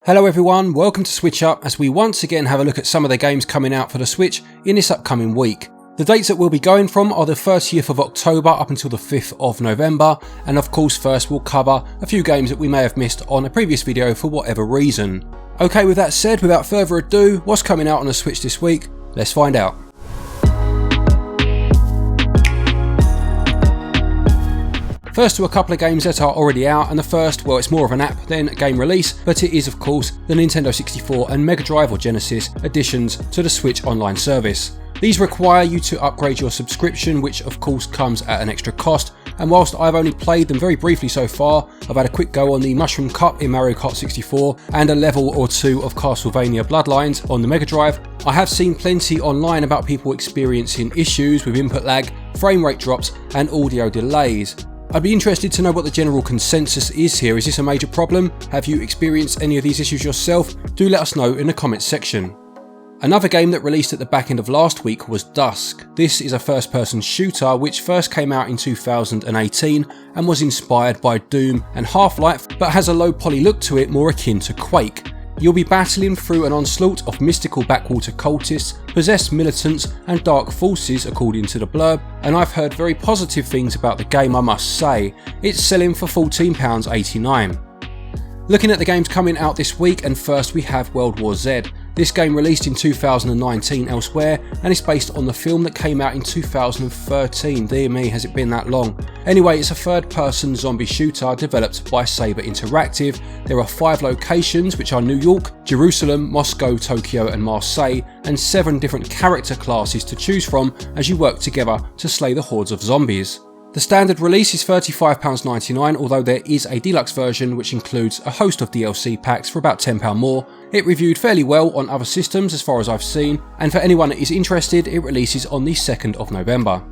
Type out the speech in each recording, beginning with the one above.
Hello everyone, welcome to SwitchUp as we once again have a look at some of the games coming out for the Switch in this upcoming week. The dates that we'll be going from are the 30th of October up until the 5th of November, and of course first we'll cover a few games that we may have missed on a previous video for whatever reason. Okay, with that said, without further ado, what's coming out on the Switch this week? Let's find out. First to a couple of games that are already out, and the first, well, it's more of an app than a game release, but it is of course the Nintendo 64 and Mega Drive or Genesis additions to the Switch online service. These require you to upgrade your subscription, which of course comes at an extra cost, and whilst I've only played them very briefly so far, I've had a quick go on the Mushroom Cup in Mario Kart 64 and a level or two of Castlevania Bloodlines on the Mega Drive. I have seen plenty online about people experiencing issues with input lag, frame rate drops and audio delays. I'd be interested to know what the general consensus is here. Is this a major problem? Have you experienced any of these issues yourself? Do let us know in the comments section. Another game that released at the back end of last week was Dusk. This is a first-person shooter which first came out in 2018 and was inspired by Doom and Half-Life, but has a low poly look to it more akin to Quake. You'll be battling through an onslaught of mystical backwater cultists, possessed militants and dark forces according to the blurb, and I've heard very positive things about the game, I must say. It's selling for £14.89. Looking at the games coming out this week, and first we have World War Z. This game released in 2019 elsewhere, and it's based on the film that came out in 2013. Dear me, has it been that long? Anyway, it's a third-person zombie shooter developed by Saber Interactive. There are 5 locations, which are New York, Jerusalem, Moscow, Tokyo and Marseille, and 7 different character classes to choose from as you work together to slay the hordes of zombies. The standard release is £35.99, although there is a deluxe version which includes a host of DLC packs for about £10 more. It reviewed fairly well on other systems as far as I've seen, and for anyone that is interested, it releases on the 2nd of November.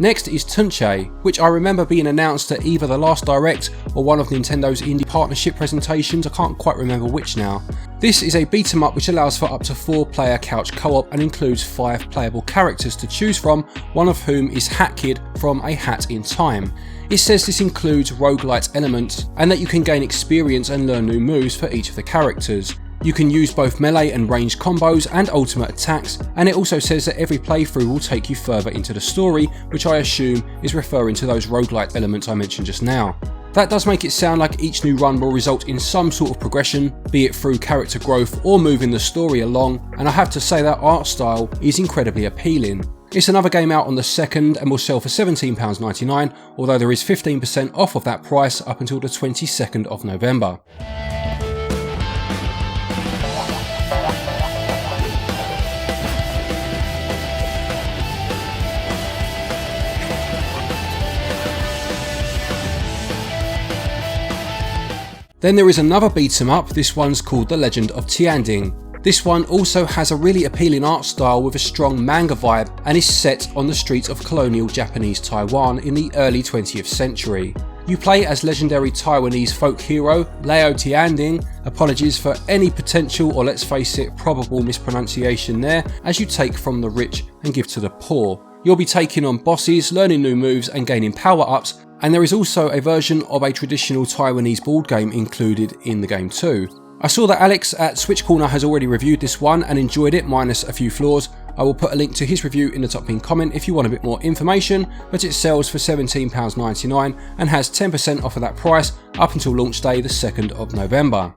Next is Tunche, which I remember being announced at either the last Direct or one of Nintendo's indie partnership presentations, I can't quite remember which now. This is a beat 'em up which allows for up to 4-player couch co-op and includes 5 playable characters to choose from, one of whom is Hat Kid from A Hat in Time. It says this includes roguelite elements and that you can gain experience and learn new moves for each of the characters. You can use both melee and ranged combos and ultimate attacks, and it also says that every playthrough will take you further into the story, which I assume is referring to those roguelite elements I mentioned just now. That does make it sound like each new run will result in some sort of progression, be it through character growth or moving the story along, and I have to say that art style is incredibly appealing. It's another game out on the 2nd and will sell for £17.99, although there is 15% off of that price up until the 22nd of November. Then there is another beat 'em up, this one's called The Legend of Tianding. This one also has a really appealing art style with a strong manga vibe and is set on the streets of colonial Japanese Taiwan in the early 20th century. You play as legendary Taiwanese folk hero Legend of Tianding, apologies for any potential or let's face it probable mispronunciation there, as you take from the rich and give to the poor. You'll be taking on bosses, learning new moves and gaining power-ups, and there is also a version of a traditional Taiwanese board game included in the game too. I saw that Alex at Switch Corner has already reviewed this one and enjoyed it minus a few flaws. I will put a link to his review in the top pinned comment if you want a bit more information, but it sells for £17.99 and has 10% off of that price up until launch day the 2nd of November.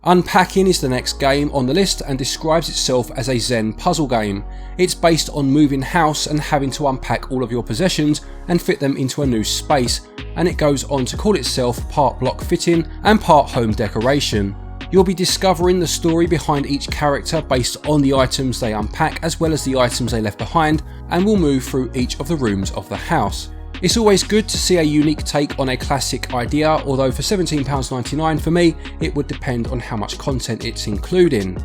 Unpacking is the next game on the list and describes itself as a Zen puzzle game. It's based on moving house and having to unpack all of your possessions and fit them into a new space, and it goes on to call itself part block fitting and part home decoration. You'll be discovering the story behind each character based on the items they unpack as well as the items they left behind, and will move through each of the rooms of the house. It's always good to see a unique take on a classic idea, although for £17.99 for me, it would depend on how much content it's including.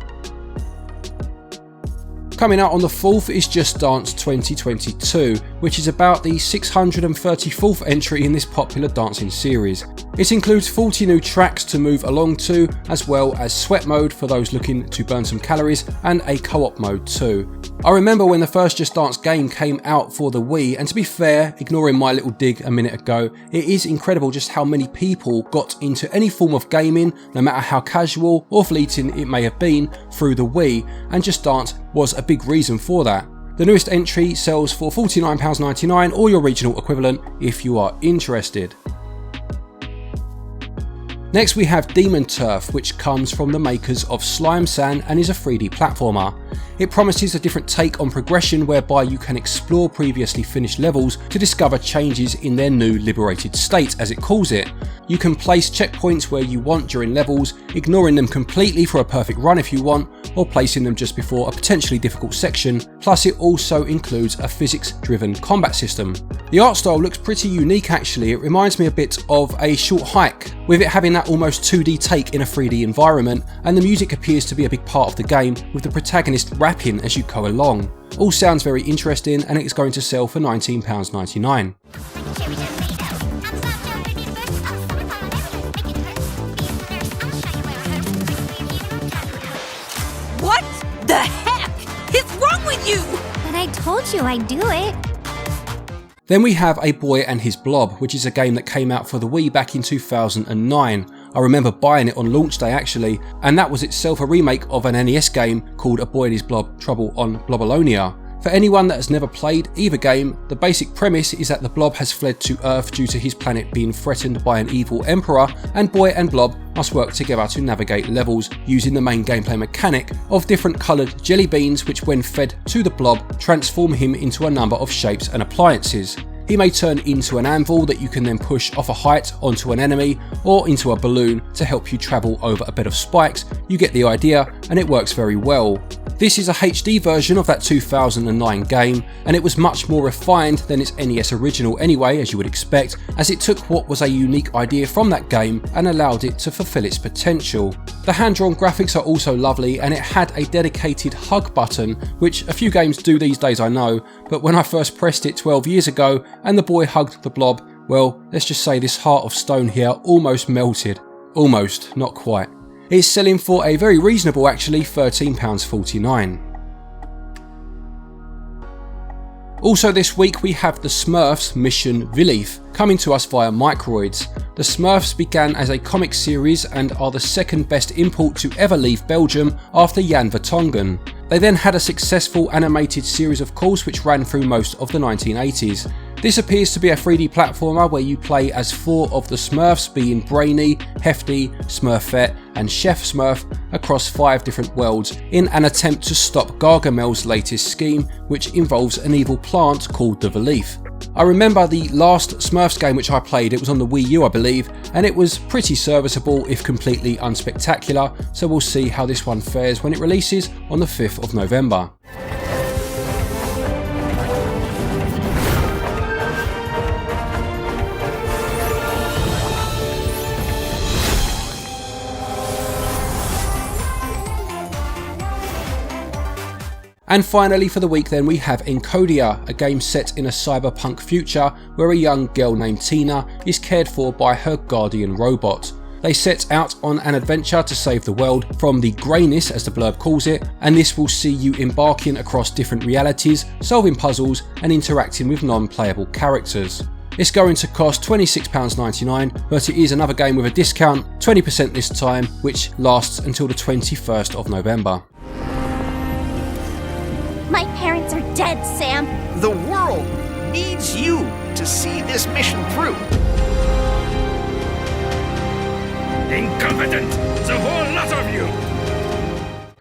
Coming out on the 4th is Just Dance 2022, which is about the 634th entry in this popular dancing series. It includes 40 new tracks to move along to, as well as sweat mode for those looking to burn some calories, and a co-op mode too. I remember when the first Just Dance game came out for the Wii, and to be fair, ignoring my little dig a minute ago, it is incredible just how many people got into any form of gaming, no matter how casual or fleeting it may have been, through the Wii, and Just Dance was a big reason for that. The newest entry sells for £49.99 or your regional equivalent if you are interested. Next we have Demon Turf, which comes from the makers of Slime Sand and is a 3D platformer. It promises a different take on progression whereby you can explore previously finished levels to discover changes in their new liberated state, as it calls it. You can place checkpoints where you want during levels, ignoring them completely for a perfect run if you want, or placing them just before a potentially difficult section, plus it also includes a physics-driven combat system. The art style looks pretty unique actually. It reminds me a bit of A Short Hike, with it having that almost 2D take in a 3D environment, and the music appears to be a big part of the game, with the protagonist rapping as you go along. All sounds very interesting, and it's going to sell for £19.99. What the heck is wrong with you? But I told you I'd do it. Then we have A Boy and His Blob, which is a game that came out for the Wii back in 2009. I remember buying it on launch day actually, and that was itself a remake of an NES game called A Boy and His Blob Trouble on Blobalonia. For anyone that has never played either game, the basic premise is that the Blob has fled to Earth due to his planet being threatened by an evil emperor, and Boy and Blob must work together to navigate levels using the main gameplay mechanic of different coloured jelly beans, which when fed to the Blob transform him into a number of shapes and appliances. He may turn into an anvil that you can then push off a height onto an enemy, or into a balloon to help you travel over a bed of spikes. You get the idea, and it works very well. This is a HD version of that 2009 game, and it was much more refined than its NES original anyway, as you would expect, as it took what was a unique idea from that game and allowed it to fulfill its potential. The hand-drawn graphics are also lovely, and it had a dedicated hug button, which a few games do these days I know, but when I first pressed it 12 years ago and the boy hugged the Blob, well, let's just say this heart of stone here almost melted. Almost, not quite. It's selling for a very reasonable actually £13.49. Also this week we have the Smurfs mission Vileaf, coming to us via Microids. The Smurfs began as a comic series and are the second best import to ever leave Belgium after Jan Vertonghen. They then had a successful animated series of course which ran through most of the 1980s. This appears to be a 3D platformer where you play as 4 of the Smurfs, being Brainy, Hefty, Smurfette and Chef Smurf, across 5 different worlds in an attempt to stop Gargamel's latest scheme, which involves an evil plant called the Vileaf. I remember the last Smurfs game which I played, it was on the Wii U I believe, and it was pretty serviceable if completely unspectacular, so we'll see how this one fares when it releases on the 5th of November. And finally for the week then we have Encodya, a game set in a cyberpunk future where a young girl named Tina is cared for by her guardian robot. They set out on an adventure to save the world from the greyness, as the blurb calls it, and this will see you embarking across different realities, solving puzzles and interacting with non-playable characters. It's going to cost £26.99, but it is another game with a discount, 20% this time, which lasts until the 21st of November. My parents are dead, Sam. The world needs you to see this mission through. Incompetent! The whole lot of you!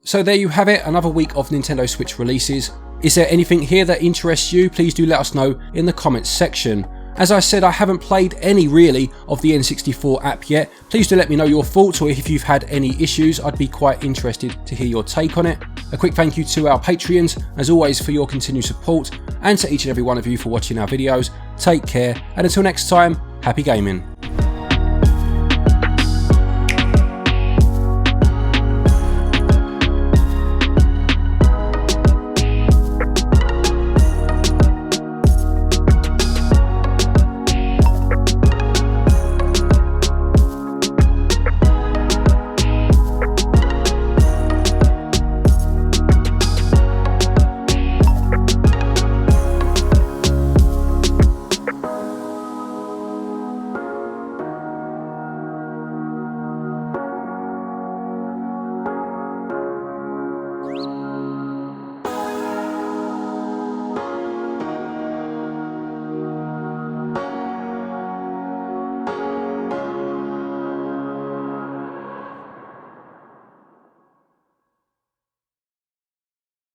So there you have it, another week of Nintendo Switch releases. Is there anything here that interests you? Please do let us know in the comments section. As I said, I haven't played any really of the N64 app yet. Please do let me know your thoughts, or if you've had any issues, I'd be quite interested to hear your take on it. A quick thank you to our Patreons, as always, for your continued support, and to each and every one of you for watching our videos. Take care, and until next time, happy gaming.